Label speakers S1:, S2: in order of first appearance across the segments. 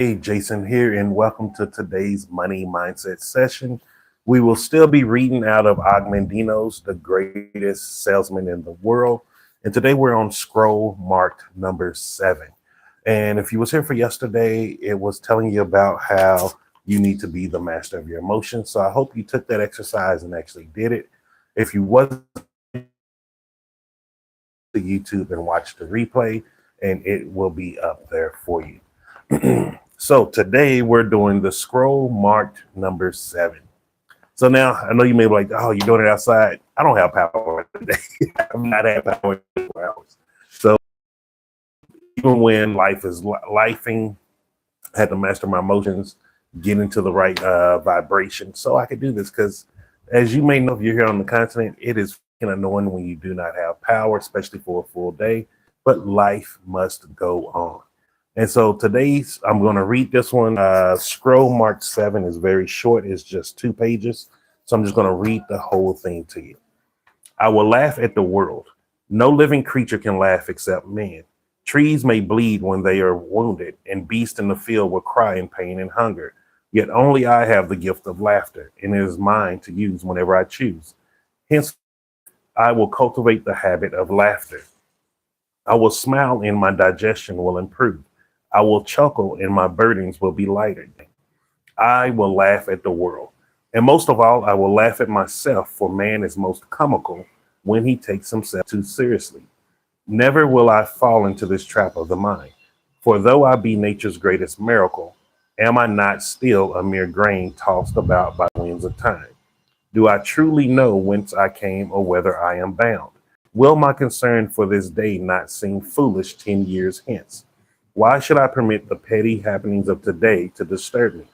S1: Hey, Jason here, and welcome to today's money mindset session. We will still be reading out of Ogmandino's The Greatest Salesman in the World. And today we're on scroll marked number 7. And if you was here for yesterday, it was telling you about how you need to be the master of your emotions. So I hope you took that exercise and actually did it. If you wasn't, to YouTube and watch the replay, and it will be up there for you. So today we're doing the scroll marked number 7. So now I know you may be like, oh, you're doing it outside. I don't have power today. I've not had power in 4 hours. So even when life is lifing, I had to master my emotions, get into the right vibration so I could do this. Because as you may know, if you're here on the continent, it is annoying when you do not have power, especially for a full day. But life must go on. And so today's, I'm going to read this one. Scroll mark 7 is very short. It's just 2 pages. So I'm just going to read the whole thing to you. I will laugh at the world. No living creature can laugh except man. Trees may bleed when they are wounded, and beasts in the field will cry in pain and hunger. Yet only I have the gift of laughter, and it is mine to use whenever I choose. Hence, I will cultivate the habit of laughter. I will smile and my digestion will improve. I will chuckle and my burdens will be lighter. I will laugh at the world. And most of all, I will laugh at myself, for man is most comical when he takes himself too seriously. Never will I fall into this trap of the mind. For though I be nature's greatest miracle, am I not still a mere grain tossed about by winds of time? Do I truly know whence I came or whither I am bound? Will my concern for this day not seem foolish 10 years hence? Why should I permit the petty happenings of today to disturb me?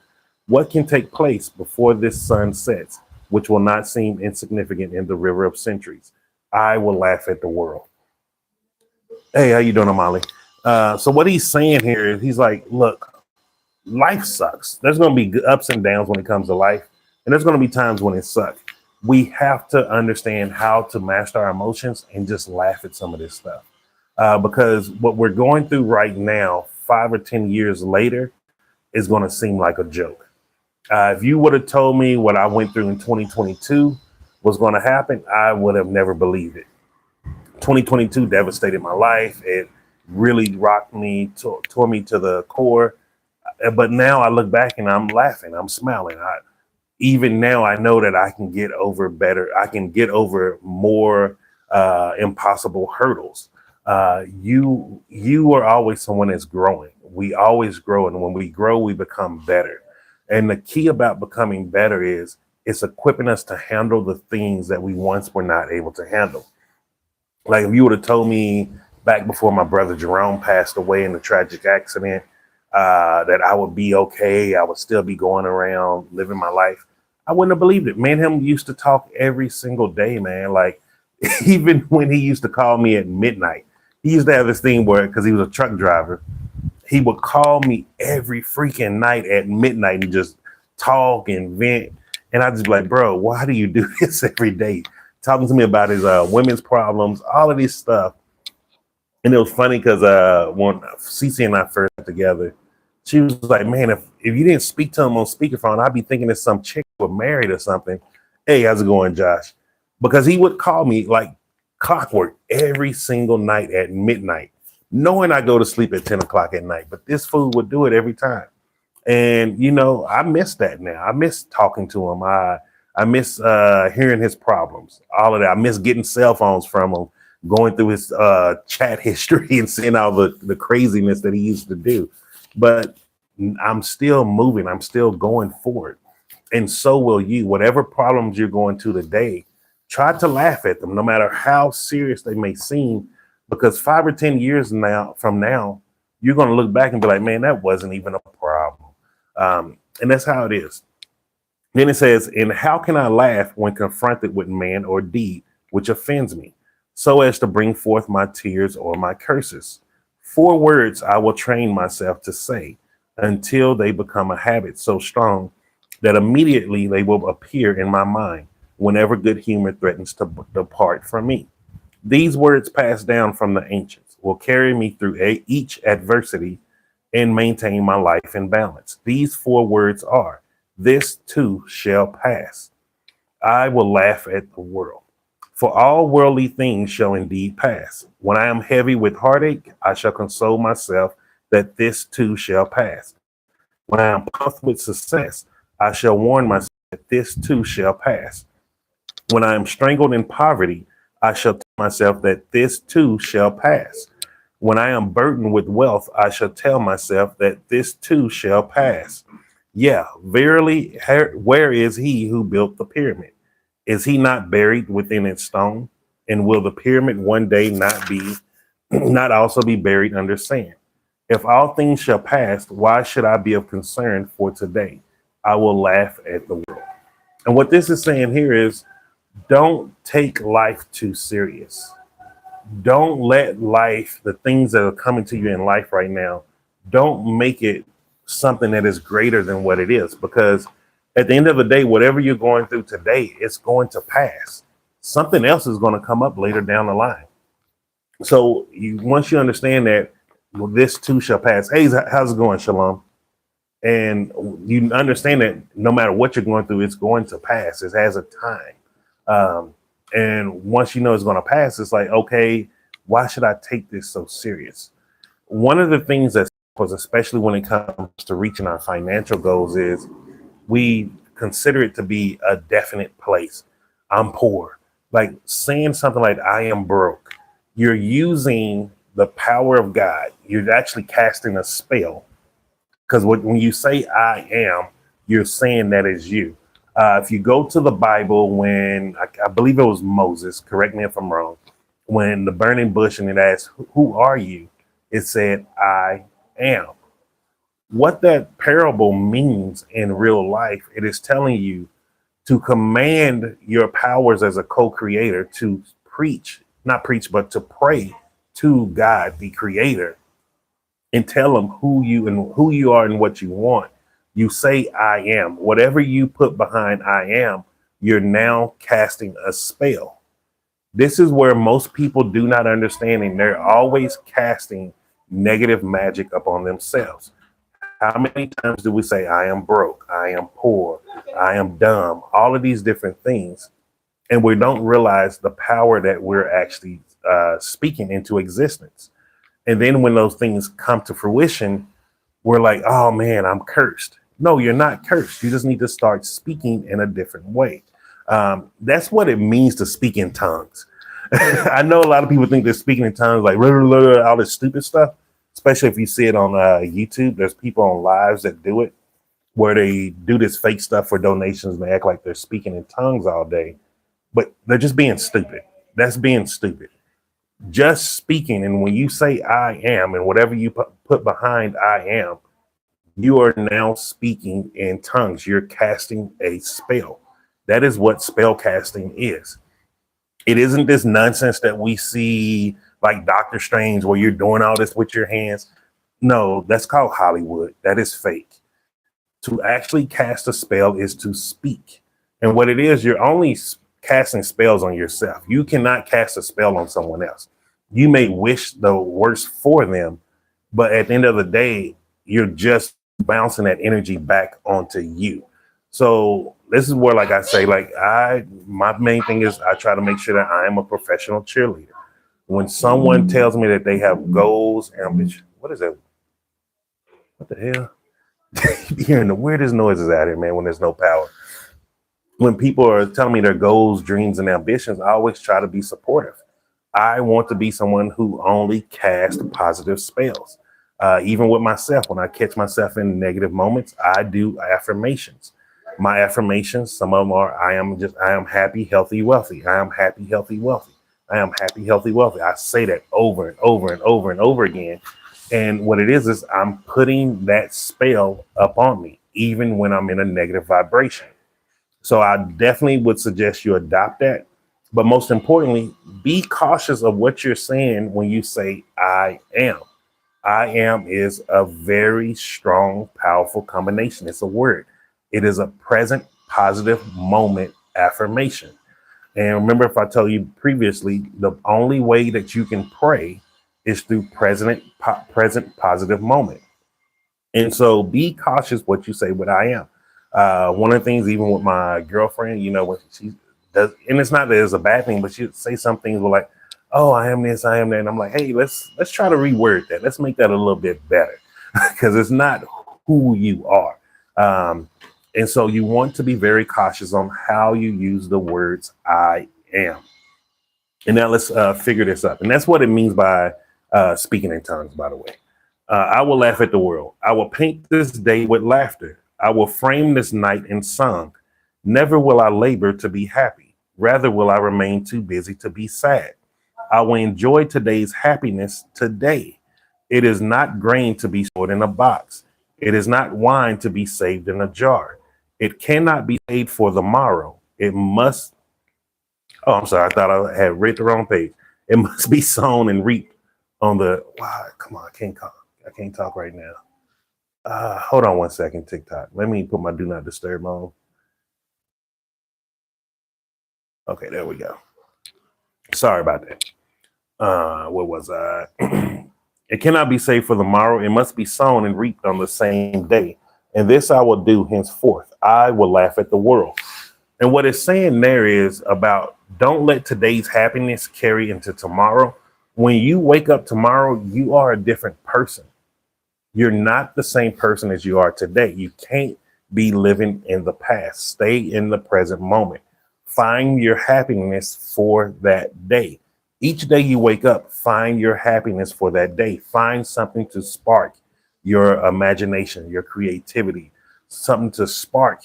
S1: What can take place before this sun sets, which will not seem insignificant in the river of centuries? I will laugh at the world. Hey, how you doing, Amali? So what he's saying here is he's like, look, life sucks. There's going to be ups and downs when it comes to life, and there's going to be times when it sucks. We have to understand how to master our emotions and just laugh at some of this stuff. Because what we're going through right now, 5 or 10 years later, is going to seem like a joke. If you would have told me what I went through in 2022 was going to happen, I would have never believed it. 2022 devastated my life. It really rocked me, tore me to the core. But now I look back and I'm laughing, I'm smiling. Even now, I know that I can get over better. I can get over more impossible hurdles. You are always someone that's growing. We always grow, and when we grow, we become better. And the key about becoming better is it's equipping us to handle the things that we once were not able to handle. Like if you would have told me back before my brother Jerome passed away in a tragic accident, that I would be okay, I would still be going around living my life, I wouldn't have believed it. Me and him used to talk every single day, man. Like even when he used to call me at midnight, he used to have this thing where, because he was a truck driver, he would call me every freaking night at midnight and just talk and vent. And I'd just be like, bro, why do you do this every day? Talking to me about his women's problems, all of this stuff. And it was funny because when Cece and I first got together, she was like, man, if you didn't speak to him on speakerphone, I'd be thinking it's some chick who was married or something. Hey, how's it going, Josh? Because he would call me like clockwork every single night at midnight, knowing I go to sleep at 10 o'clock at night. But this fool would do it every time. And, you know, I miss that now. I miss talking to him. I miss hearing his problems, all of that. I miss getting cell phones from him, going through his chat history and seeing all the craziness that he used to do. But I'm still moving. I'm still going forward. And so will you. Whatever problems you're going to today, try to laugh at them, no matter how serious they may seem, because 5 or 10 years from now, you're going to look back and be like, man, that wasn't even a problem. And that's how it is. Then it says, and how can I laugh when confronted with man or deed which offends me, so as to bring forth my tears or my curses? 4 words I will train myself to say until they become a habit so strong that immediately they will appear in my mind whenever good humor threatens to depart from me. These words passed down from the ancients will carry me through each adversity and maintain my life in balance. These 4 words are, this too shall pass. I will laugh at the world. For all worldly things shall indeed pass. When I am heavy with heartache, I shall console myself that this too shall pass. When I am puffed with success, I shall warn myself that this too shall pass. When I am strangled in poverty, I shall tell myself that this too shall pass. When I am burdened with wealth, I shall tell myself that this too shall pass. Yeah, verily, where is he who built the pyramid? Is he not buried within its stone? And will the pyramid one day not also be buried under sand? If all things shall pass, why should I be of concern for today? I will laugh at the world. And what this is saying here is, don't take life too serious. Don't let life, the things that are coming to you in life right now, don't make it something that is greater than what it is. Because at the end of the day, whatever you're going through today, it's going to pass. Something else is going to come up later down the line. So once you understand that, well, this too shall pass. Hey, how's it going, Shalom? And you understand that no matter what you're going through, it's going to pass. It has a time. And once you know it's going to pass, it's like, okay, why should I take this so serious? One of the things that, especially when it comes to reaching our financial goals, is we consider it to be a definite place. I'm poor. Like saying something like I am broke, you're using the power of God. You're actually casting a spell. Because when you say I am, you're saying that is you. If you go to the Bible, when I believe it was Moses, correct me if I'm wrong, when the burning bush and it asked, who are you? It said, I am. What that parable means in real life, it is telling you to command your powers as a co-creator to not preach, but to pray to God, the creator, and tell him who you are and what you want. You say, I am. Whatever you put behind I am, you're now casting a spell. This is where most people do not understand, and they're always casting negative magic upon themselves. How many times do we say, I am broke, I am poor, I am dumb, all of these different things, and we don't realize the power that we're actually speaking into existence. And then when those things come to fruition, we're like, oh man, I'm cursed. No, you're not cursed. You just need to start speaking in a different way. That's what it means to speak in tongues. I know a lot of people think they're speaking in tongues, like all this stupid stuff, especially if you see it on YouTube. There's people on lives that do it, where they do this fake stuff for donations and they act like they're speaking in tongues all day, but they're just being stupid. That's being stupid. Just speaking, and when you say I am, and whatever you put behind I am, you are now speaking in tongues. You're casting a spell. That is what spell casting is. It isn't this nonsense that we see like Doctor Strange, where you're doing all this with your hands. No, that's called Hollywood. That is fake. To actually cast a spell is to speak. And what it is, you're only casting spells on yourself. You cannot cast a spell on someone else. You may wish the worst for them, but at the end of the day, you're just bouncing that energy back onto you. So this is where, like I say, my main thing is I try to make sure that I am a professional cheerleader. When someone tells me that they have goals, ambition, what is that? What the hell? You're hearing the weirdest noises out here, man, when there's no power. When people are telling me their goals, dreams, and ambitions, I always try to be supportive. I want to be someone who only casts positive spells. Even with myself, when I catch myself in negative moments, I do affirmations. My affirmations, some of them are, I am happy, healthy, wealthy. I am happy, healthy, wealthy. I am happy, healthy, wealthy. I say that over and over and over and over again. And what it is I'm putting that spell up on me, even when I'm in a negative vibration. So I definitely would suggest you adopt that. But most importantly, be cautious of what you're saying when you say I am. I am is a very strong, powerful combination. It's a word. It is a present, positive moment affirmation. And remember, if I told you previously, the only way that you can pray is through present, positive moment. And so be cautious what you say, but I am. One of the things, even with my girlfriend, you know, when she does, and it's not that it's a bad thing, but she'd say some things were like, oh, I am this, I am that. And I'm like, hey, let's try to reword that. Let's make that a little bit better because it's not who you are. And so you want to be very cautious on how you use the words I am. And now let's figure this up. And that's what it means by speaking in tongues, by the way. I will laugh at the world. I will paint this day with laughter. I will frame this night in song. Never will I labor to be happy. Rather will I remain too busy to be sad. I will enjoy today's happiness today. It is not grain to be stored in a box. It is not wine to be saved in a jar. It cannot be saved for the morrow. It must. Oh, I'm sorry. I thought I had read the wrong page. It must be sown and reaped on the. Wow, come on. I can't talk right now. Hold on one second, TikTok. Let me put my do not disturb on. Okay, there we go. Sorry about that. What was I? It cannot be saved for the morrow. It must be sown and reaped on the same day. And this I will do henceforth. I will laugh at the world. And what it's saying there is about don't let today's happiness carry into tomorrow. When you wake up tomorrow, you are a different person. You're not the same person as you are today. You can't be living in the past. Stay in the present moment. Find your happiness for that day. Each day you wake up, find your happiness for that day. Find something to spark your imagination, your creativity, something to spark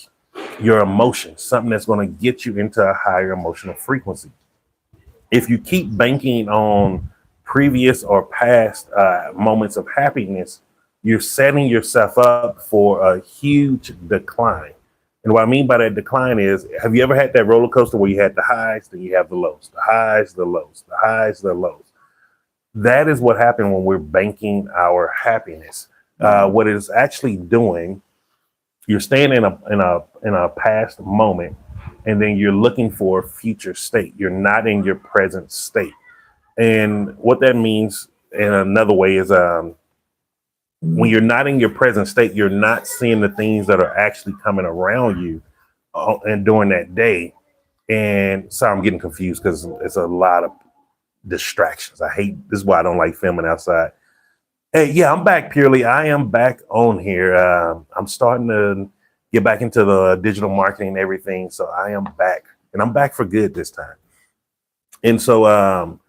S1: your emotion, something that's going to get you into a higher emotional frequency. If you keep banking on previous or past moments of happiness, you're setting yourself up for a huge decline. And what I mean by that decline is, have you ever had that roller coaster where you had the highs, then you have the lows, the highs, the lows, the highs, the lows? That is what happened when we're banking our happiness. What it's actually doing, you're staying in a past moment, and then you're looking for a future state. You're not in your present state. And what that means in another way is when you're not in your present state, you're not seeing the things that are actually coming around you and during that day. And sorry, I'm getting confused because it's a lot of distractions. I hate this is why I don't like filming outside. Hey, yeah, I'm back purely. I am back on here. I'm starting to get back into the digital marketing and everything. So I am back, and I'm back for good this time. And so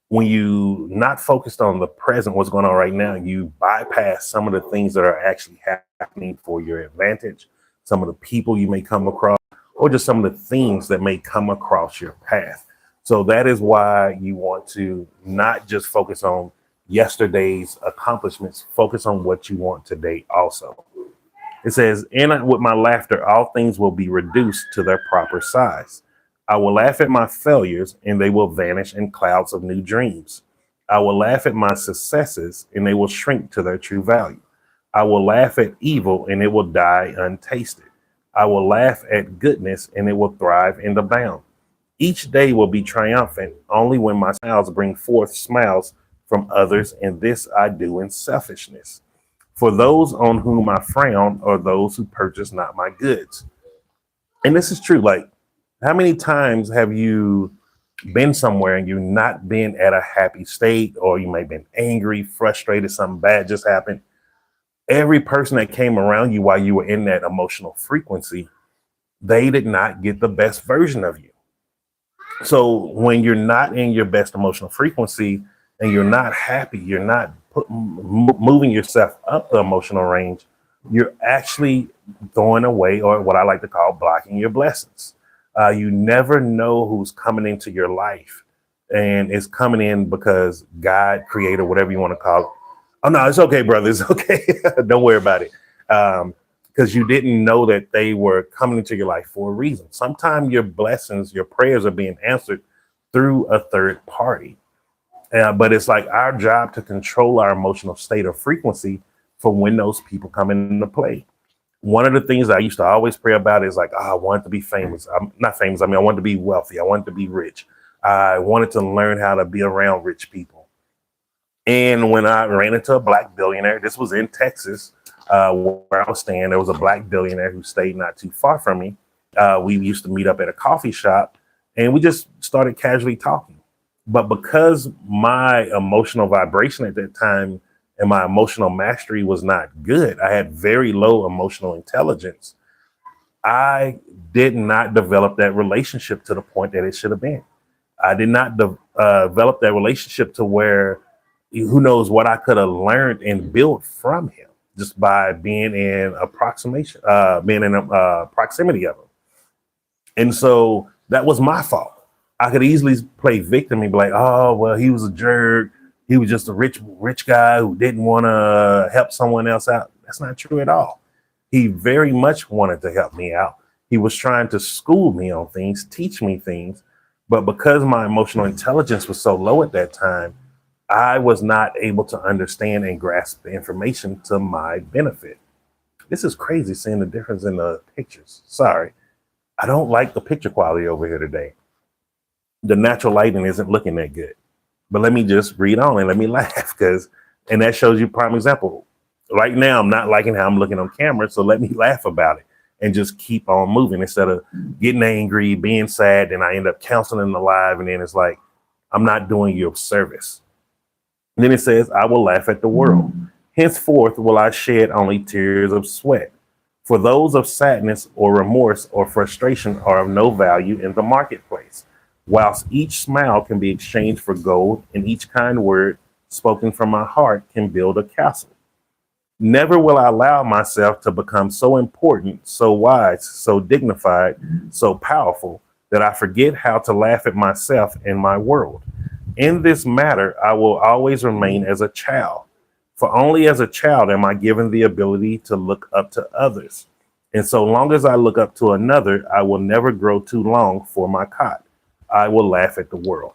S1: when you not focused on the present, what's going on right now, you bypass some of the things that are actually happening for your advantage, some of the people you may come across, or just some of the things that may come across your path. So that is why you want to not just focus on yesterday's accomplishments, focus on what you want today also. It says, and with my laughter, all things will be reduced to their proper size. I will laugh at my failures, and they will vanish in clouds of new dreams. I will laugh at my successes, and they will shrink to their true value. I will laugh at evil, and it will die untasted. I will laugh at goodness, and it will thrive and abound. Each day will be triumphant only when my smiles bring forth smiles from others, and this I do in selfishness. For those on whom I frown are those who purchase not my goods. And this is true. Like, how many times have you been somewhere and you not been at a happy state, or you may have been angry, frustrated, something bad just happened? Every person that came around you while you were in that emotional frequency, they did not get the best version of you. So when you're not in your best emotional frequency and you're not happy, you're not moving yourself up the emotional range, you're actually throwing away, or what I like to call blocking your blessings. You never know who's coming into your life, and it's coming in because God, creator, whatever you want to call it. Oh no, it's okay, brother. It's okay. Don't worry about it. Because you didn't know that they were coming into your life for a reason. Sometimes your blessings, your prayers are being answered through a third party. But it's like our job to control our emotional state or frequency for when those people come into play. One of the things I used to always pray about is like, I wanted to be famous. I'm not famous. I mean, I wanted to be wealthy. I wanted to be rich. I wanted to learn how to be around rich people. And when I ran into a black billionaire, this was in Texas, where I was staying, there was a black billionaire who stayed not too far from me. We used to meet up at a coffee shop and we just started casually talking. But because my emotional vibration at that time and my emotional mastery was not good, I had very low emotional intelligence. I did not develop that relationship to the point that it should have been. I did not develop that relationship to where who knows what I could have learned and built from him just by being in proximity of him. And so that was my fault. I could easily play victim and be like, oh, well, he was a jerk. He was just a rich guy who didn't want to help someone else out. That's not true at all. He very much wanted to help me out. He was trying to school me on things, teach me things. But because my emotional intelligence was so low at that time, I was not able to understand and grasp the information to my benefit. This is crazy seeing the difference in the pictures. Sorry. I don't like the picture quality over here today. The natural lighting isn't looking that good. But let me just read on and let me laugh and that shows you prime example. Right now, I'm not liking how I'm looking on camera, so let me laugh about it and just keep on moving instead of getting angry, being sad, and I end up counseling the live, and then it's like, I'm not doing you a service. And then it says, I will laugh at the world. Henceforth will I shed only tears of sweat. For those of sadness or remorse or frustration are of no value in the marketplace. Whilst each smile can be exchanged for gold, and each kind word spoken from my heart can build a castle. Never will I allow myself to become so important, so wise, so dignified, so powerful that I forget how to laugh at myself and my world. In this matter, I will always remain as a child, for only as a child am I given the ability to look up to others. And so long as I look up to another, I will never grow too long for my cot. I will laugh at the world.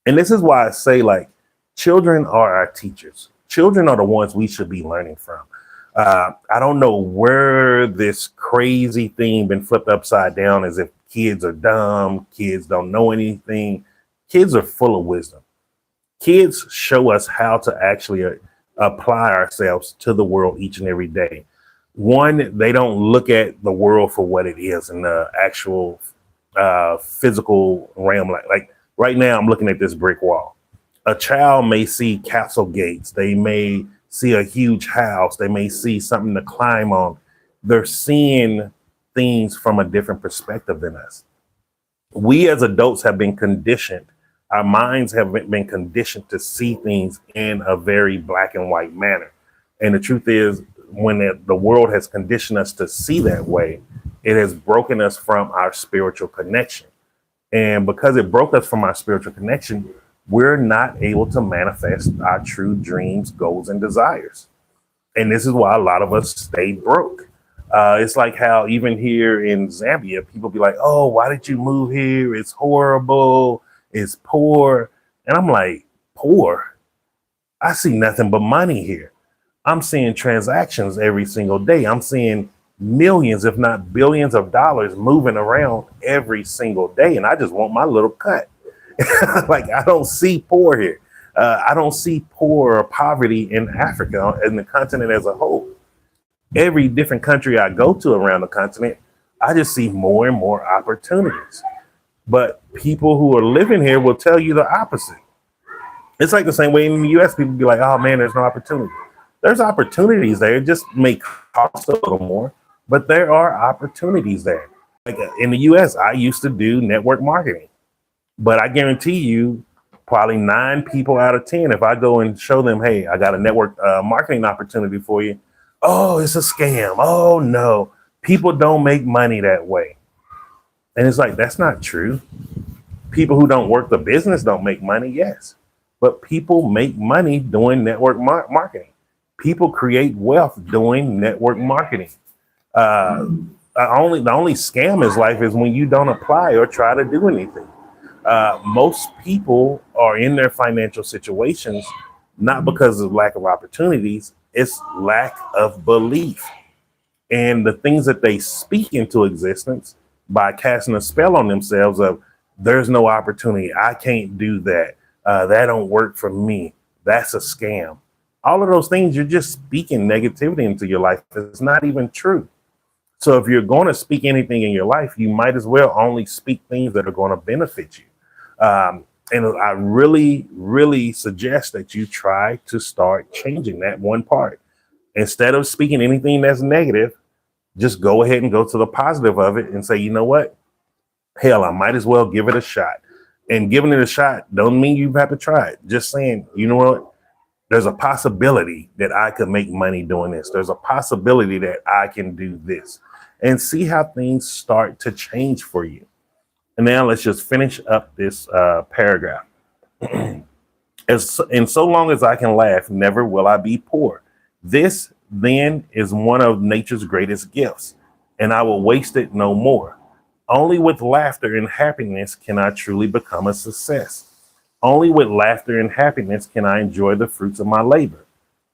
S1: And this is why I say, like, children are our teachers. Children are the ones we should be learning from. I don't know where this crazy thing been flipped upside down as if kids are dumb, kids don't know anything. Kids are full of wisdom. Kids show us how to actually apply ourselves to the world each and every day. One, they don't look at the world for what it is in the actual physical realm. Like right now, I'm looking at this brick wall. A child may see castle gates. They may see a huge house. They may see something to climb on. They're seeing things from a different perspective than us. We as adults have been conditioned. Our minds have been conditioned to see things in a very black and white manner. And the truth is, when the world has conditioned us to see that way, it has broken us from our spiritual connection. And because it broke us from our spiritual connection, we're not able to manifest our true dreams, goals, and desires. And this is why a lot of us stay broke. It's like how even here in Zambia, people be like, oh, why did you move here? It's horrible. It's poor. And I'm like, poor? I see nothing but money here. I'm seeing transactions every single day. I'm seeing millions, if not billions of dollars moving around every single day. And I just want my little cut. Like, I don't see poor here. I don't see poor or poverty in Africa and the continent as a whole. Every different country I go to around the continent, I just see more and more opportunities. But people who are living here will tell you the opposite. It's like the same way in the US, people be like, oh man, there's no opportunity. There's opportunities there. It just may cost a little more, but there are opportunities there. Like in the US, I used to do network marketing, but I guarantee you probably 9 people out of 10, if I go and show them, hey, I got a network marketing opportunity for you. Oh, it's a scam. Oh no, people don't make money that way. And it's like, that's not true. People who don't work the business don't make money, yes. But people make money doing network marketing. People create wealth doing network marketing. The only scam in life is when you don't apply or try to do anything. Most people are in their financial situations not because of lack of opportunities, it's lack of belief. And the things that they speak into existence by casting a spell on themselves of there's no opportunity, I can't do that, that don't work for me, that's a scam. All of those things, you're just speaking negativity into your life. It's not even true. So if you're going to speak anything in your life, you might as well only speak things that are going to benefit you. And I really, really suggest that you try to start changing that one part. Instead of speaking anything that's negative, just go ahead and go to the positive of it and say, you know what? Hell, I might as well give it a shot. And giving it a shot don't mean you have to try it. Just saying, you know what? There's a possibility that I could make money doing this. There's a possibility that I can do this, and see how things start to change for you. And now let's just finish up this paragraph. And so long as I can laugh, never will I be poor. This then is one of nature's greatest gifts, and I will waste it no more. Only with laughter and happiness can I truly become a success. Only with laughter and happiness can I enjoy the fruits of my labor.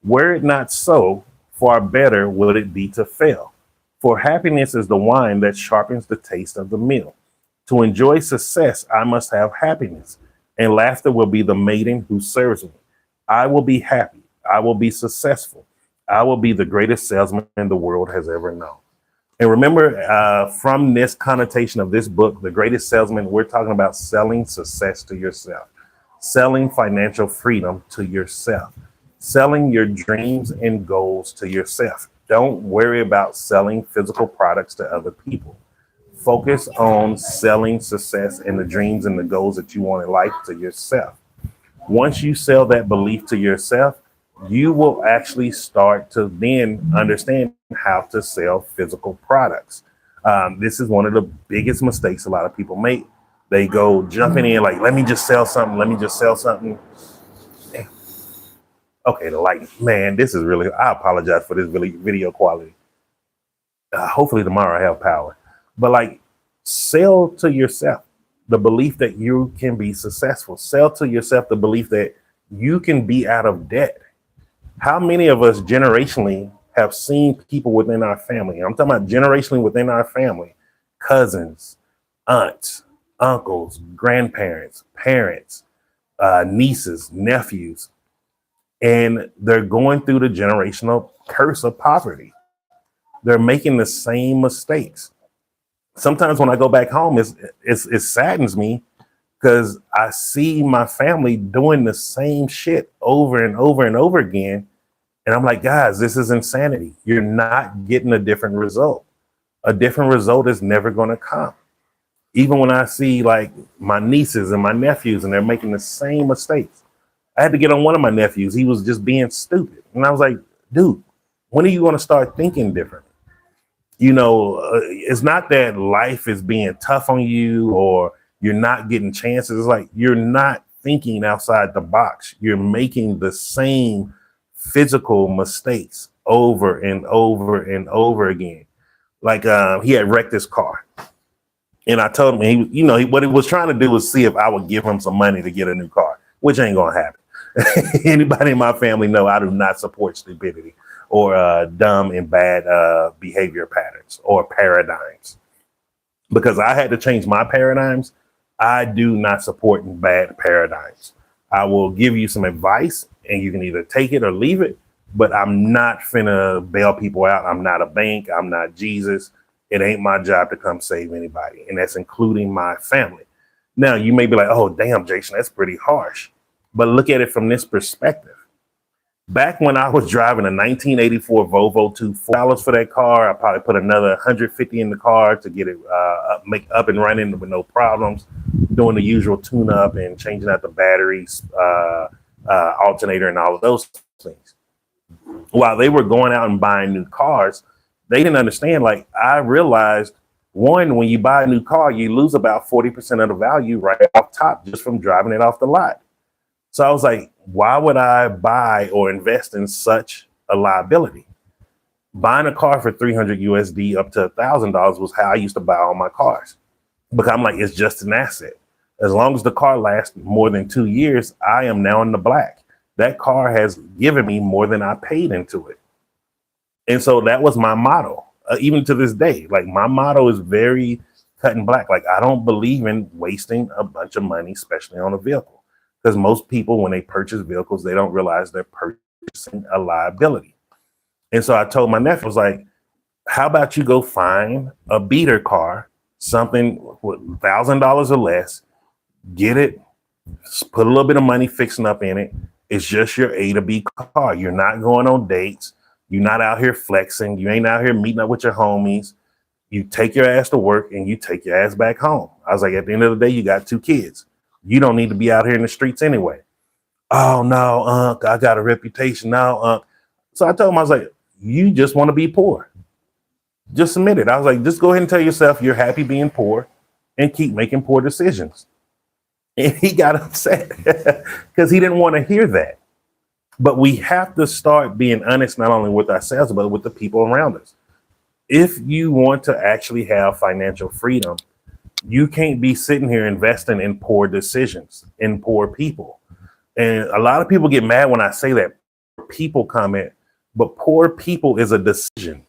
S1: Were it not so, far better would it be to fail. For happiness is the wine that sharpens the taste of the meal. To enjoy success, I must have happiness, and laughter will be the maiden who serves me. I will be happy. I will be successful. I will be the greatest salesman the world has ever known. And remember, from this connotation of this book, The Greatest Salesman, we're talking about selling success to yourself, selling financial freedom to yourself, selling your dreams and goals to yourself. Don't worry about selling physical products to other people. Focus on selling success and the dreams and the goals that you want in life to yourself. Once you sell that belief to yourself, you will actually start to then understand how to sell physical products. This is one of the biggest mistakes a lot of people make. They go jumping in like, let me just sell something. Let me just sell something. Okay, the lighting, man, this is really, I apologize for this video quality. Hopefully tomorrow I have power. But like, sell to yourself the belief that you can be successful. Sell to yourself the belief that you can be out of debt. How many of us generationally have seen people within our family? I'm talking about generationally within our family, cousins, aunts, uncles, grandparents, parents, nieces, nephews, and they're going through the generational curse of poverty. They're making the same mistakes. Sometimes when I go back home, it saddens me because I see my family doing the same shit over and over and over again. And I'm like, guys, this is insanity. You're not getting a different result. A different result is never going to come. Even when I see like my nieces and my nephews and they're making the same mistakes. I had to get on one of my nephews. He was just being stupid. And I was like, dude, when are you going to start thinking different? You know, it's not that life is being tough on you or you're not getting chances. It's like you're not thinking outside the box. You're making the same physical mistakes over and over and over again. Like he had wrecked his car. And I told him, what he was trying to do was see if I would give him some money to get a new car, which ain't going to happen. Anybody in my family know I do not support stupidity or dumb and bad behavior patterns or paradigms. Because I had to change my paradigms, I do not support bad paradigms. I will give you some advice and you can either take it or leave it, but I'm not finna bail people out. I'm not a bank. I'm not Jesus. It ain't my job to come save anybody, and that's including my family. Now, you may be like, oh, damn, Jason, that's pretty harsh. But look at it from this perspective. Back when I was driving a 1984 Volvo $4 for that car, I probably put another $150 in the car to get it make up and running with no problems, doing the usual tune-up and changing out the batteries, alternator, and all of those things. While they were going out and buying new cars, they didn't understand. Like, I realized, one, when you buy a new car, you lose about 40% of the value right off top just from driving it off the lot. So I was like, why would I buy or invest in such a liability? Buying a car for $300 USD up to $1,000 was how I used to buy all my cars. Because I'm like, it's just an asset. As long as the car lasts more than 2 years, I am now in the black. That car has given me more than I paid into it. And so that was my motto, even to this day. Like, my motto is very cut and black. Like, I don't believe in wasting a bunch of money, especially on a vehicle. Because most people, when they purchase vehicles, they don't realize they're purchasing a liability. And so I told my nephew, I was like, how about you go find a beater car, something with $1,000 or less, get it, put a little bit of money fixing up in it. It's just your A to B car. You're not going on dates. You're not out here flexing. You ain't out here meeting up with your homies. You take your ass to work and you take your ass back home. I was like, at the end of the day, you got 2 kids. You don't need to be out here in the streets anyway. Oh, no, Unc, I got a reputation now, Unc. So I told him, I was like, you just want to be poor. Just admit it. I was like, just go ahead and tell yourself you're happy being poor and keep making poor decisions. And he got upset because he didn't want to hear that. But we have to start being honest, not only with ourselves, but with the people around us. If you want to actually have financial freedom, you can't be sitting here investing in poor decisions, in poor people. And a lot of people get mad when I say that people comment, but poor people is a decision.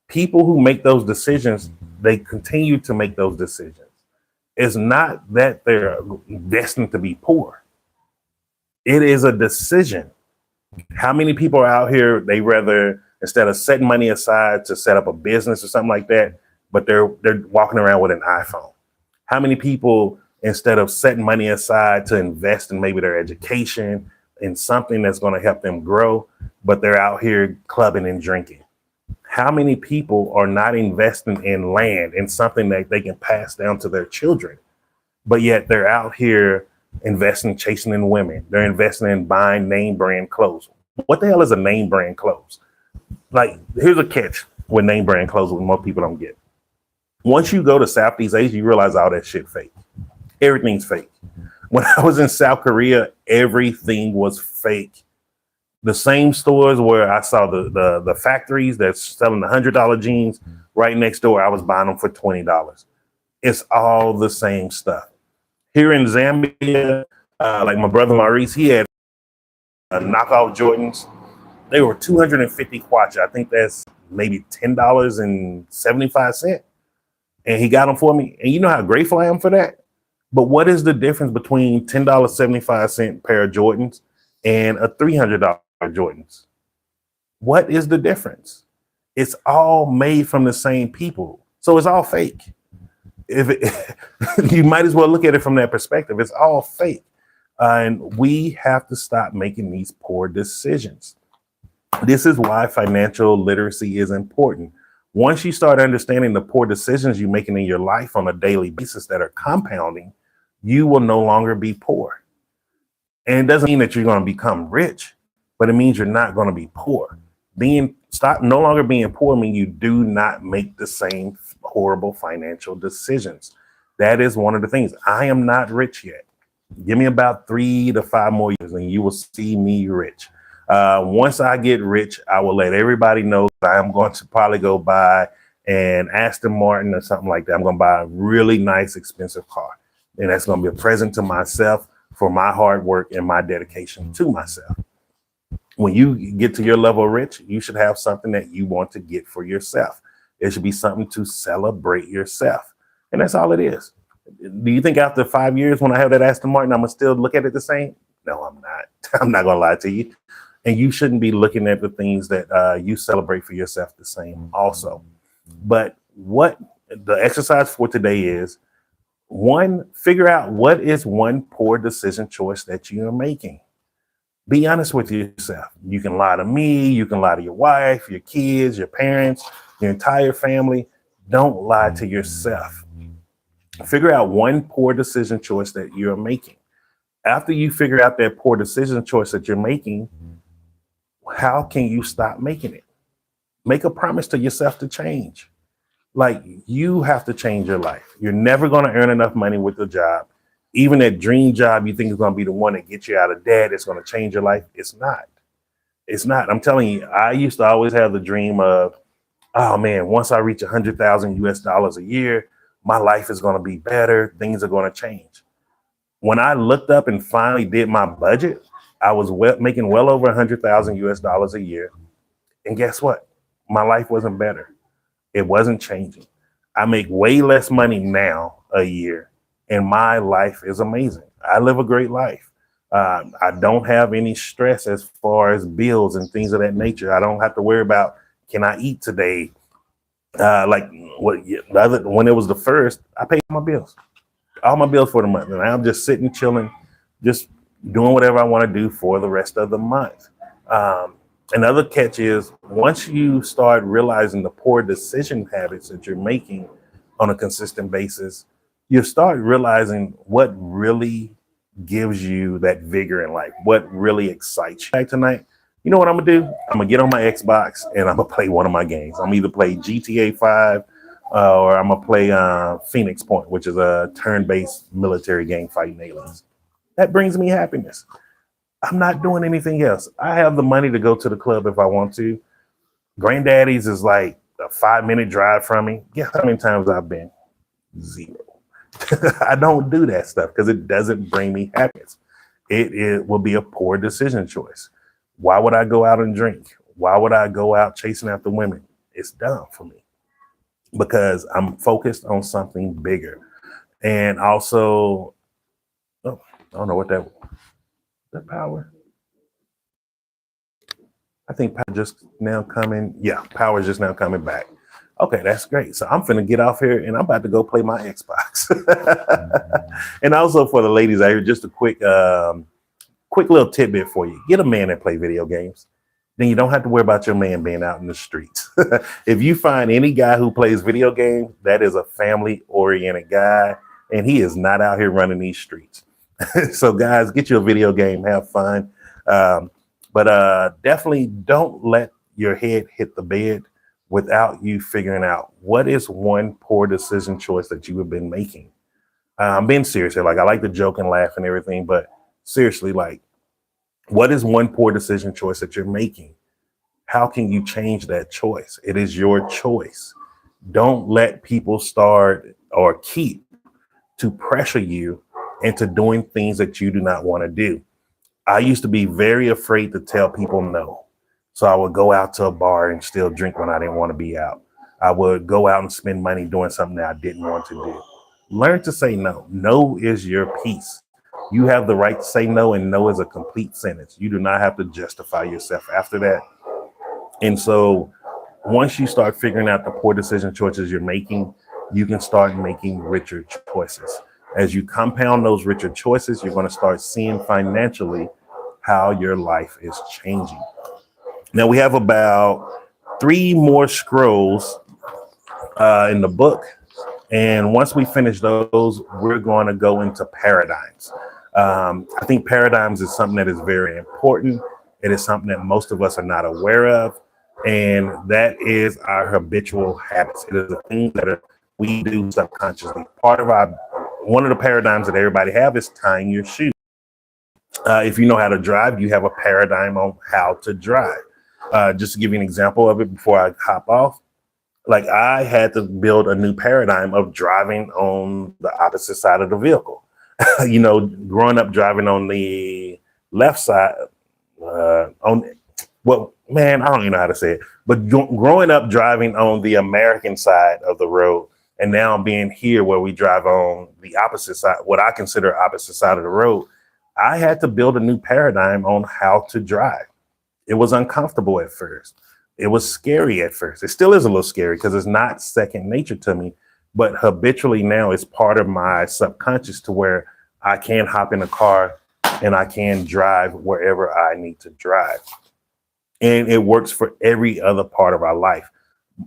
S1: People who make those decisions, they continue to make those decisions. It's not that they're destined to be poor. It is a decision. How many people are out here, they rather, instead of setting money aside to set up a business or something like that, but they're walking around with an iPhone? How many people, instead of setting money aside to invest in maybe their education, in something that's going to help them grow, but they're out here clubbing and drinking? How many people are not investing in land, in something that they can pass down to their children, but yet they're out here investing, chasing in women? They're investing in buying name brand clothes. What the hell is a name brand clothes? Like, here's a catch with name brand clothes that most people don't get. Once you go to Southeast Asia, you realize all that shit fake. Everything's fake. When I was in South Korea, everything was fake. The same stores where I saw the factories that's selling the $100 jeans, right next door, I was buying them for $20. It's all the same stuff. Here in Zambia, like my brother Maurice, he had knockoff Jordans. They were 250 kwacha. I think that's maybe $10.75. And he got them for me. And you know how grateful I am for that? But what is the difference between $10.75 pair of Jordans and a $300 Jordans? What is the difference? It's all made from the same people. So it's all fake. You might as well look at it from that perspective. It's all fake. And we have to stop making these poor decisions. This is why financial literacy is important. Once you start understanding the poor decisions you're making in your life on a daily basis that are compounding, you will no longer be poor. And it doesn't mean that you're going to become rich, but it means you're not going to be poor. No longer being poor means you do not make the same horrible financial decisions. That is one of the things. I am not rich yet. Give me about 3 to 5 more years and you will see me rich. Once I get rich, I will let everybody know that I am going to probably go buy an Aston Martin or something like that. I'm going to buy a really nice, expensive car. And that's going to be a present to myself for my hard work and my dedication to myself. When you get to your level of rich, you should have something that you want to get for yourself. It should be something to celebrate yourself. And that's all it is. Do you think after 5 years, when I have that Aston Martin, I'm going to still look at it the same? No, I'm not. I'm not going to lie to you. And you shouldn't be looking at the things that you celebrate for yourself the same also. But what the exercise for today is, one, figure out what is one poor decision choice that you are making. Be honest with yourself. You can lie to me. You can lie to your wife, your kids, your parents, your entire family. Don't lie to yourself. Figure out one poor decision choice that you're making. After you figure out that poor decision choice that you're making, how can you stop making it? Make a promise to yourself to change. Like, you have to change your life. You're never going to earn enough money with the job. Even that dream job you think is going to be the one that gets you out of debt, it's going to change your life. It's not. It's not. I'm telling you, I used to always have the dream of, oh man, once I reach 100,000 US dollars a year, my life is going to be better. Things are going to change. When I looked up and finally did my budget, I was making well over 100,000 US dollars a year. And guess what? My life wasn't better. It wasn't changing. I make way less money now a year, and my life is amazing. I live a great life. I don't have any stress as far as bills and things of that nature. I don't have to worry about, can I eat today? Like when it was the first, I paid all my bills for the month, and I'm just sitting, chilling, just doing whatever I want to do for the rest of the month. Another catch is once you start realizing the poor decision habits that you're making on a consistent basis, you start realizing what really gives you that vigor in life, what really excites you. Like tonight, you know what I'm gonna do? I'm gonna get on my Xbox and I'm gonna play one of my games. I'm either play GTA 5 or I'm gonna play Phoenix Point, which is a turn-based military game fighting aliens. That brings me happiness. I'm not doing anything else. I have the money to go to the club if I want to. Granddaddy's is like a 5-minute drive from me. Guess how many times I've been? 0. I don't do that stuff because it doesn't bring me happiness. It will be a poor decision choice. Why would I go out and drink? Why would I go out chasing after women? It's dumb for me because I'm focused on something bigger. And also, oh, I don't know what that power. I think power just now coming. Yeah, power is just now coming back. Okay, that's great. So I'm finna get off here and I'm about to go play my Xbox. And also for the ladies out here, just a quick little tidbit for you. Get a man that play video games. Then you don't have to worry about your man being out in the streets. If you find any guy who plays video games, that is a family-oriented guy, and he is not out here running these streets. So guys, get you a video game, have fun. But definitely don't let your head hit the bed without you figuring out what is one poor decision choice that you have been making. I'm being serious here. Like, I like to joke and laugh and everything, but seriously, like, what is one poor decision choice that you're making? How can you change that choice? It is your choice. Don't let people start or keep to pressure you into doing things that you do not want to do. I used to be very afraid to tell people no. So I would go out to a bar and still drink when I didn't want to be out. I would go out and spend money doing something that I didn't want to do. Learn to say no. No is your peace. You have the right to say no, and no is a complete sentence. You do not have to justify yourself after that. And so once you start figuring out the poor decision choices you're making, you can start making richer choices. As you compound those richer choices, you're going to start seeing financially how your life is changing. Now we have about 3 more scrolls in the book. And once we finish those, we're going to go into paradigms. I think paradigms is something that is very important. It is something that most of us are not aware of. And that is our habitual habits. It is the things that we do subconsciously. One of the paradigms that everybody have is tying your shoe. If you know how to drive, you have a paradigm on how to drive. Just to give you an example of it before I hop off, like I had to build a new paradigm of driving on the opposite side of the vehicle. You know, growing up driving on the left side, I don't even know how to say it, but growing up driving on the American side of the road, and now being here where we drive on the opposite side, what I consider opposite side of the road, I had to build a new paradigm on how to drive. It was uncomfortable at first. It was scary at first. It still is a little scary because it's not second nature to me, but habitually now it's part of my subconscious to where I can hop in a car and I can drive wherever I need to drive. And it works for every other part of our life.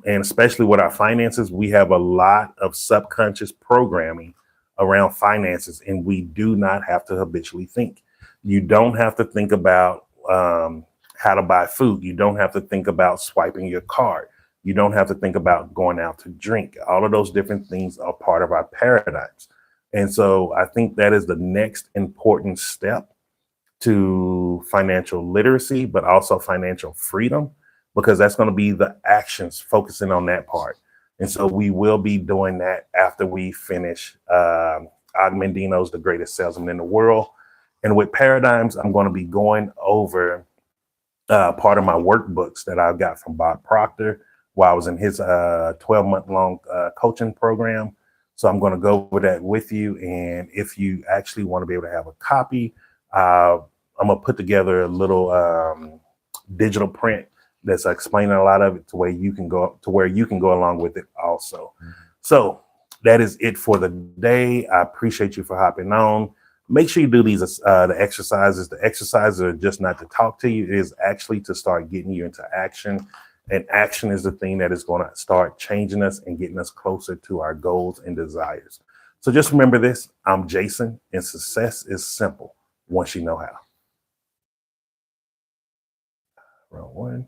S1: And especially with our finances, we have a lot of subconscious programming around finances, and we do not have to habitually think. You don't have to think about how to buy food. You don't have to think about swiping your card. You don't have to think about going out to drink. All of those different things are part of our paradigms. And so I think that is the next important step to financial literacy, but also financial freedom, because that's going to be the actions focusing on that part. And so we will be doing that after we finish Og Mandino's The Greatest Salesman in the World. And with paradigms, I'm going to be going over part of my workbooks that I got from Bob Proctor while I was in his 12-month-long coaching program. So I'm going to go over that with you. And if you actually want to be able to have a copy, I'm gonna put together a little digital print that's explaining a lot of it to where you can go along with it also. So that is it for the day. I appreciate you for hopping on. Make sure you do these the exercises. The exercises are just not to talk to you; it is actually to start getting you into action. And action is the thing that is going to start changing us and getting us closer to our goals and desires. So just remember this: I'm Jason, and success is simple once you know how. Round one.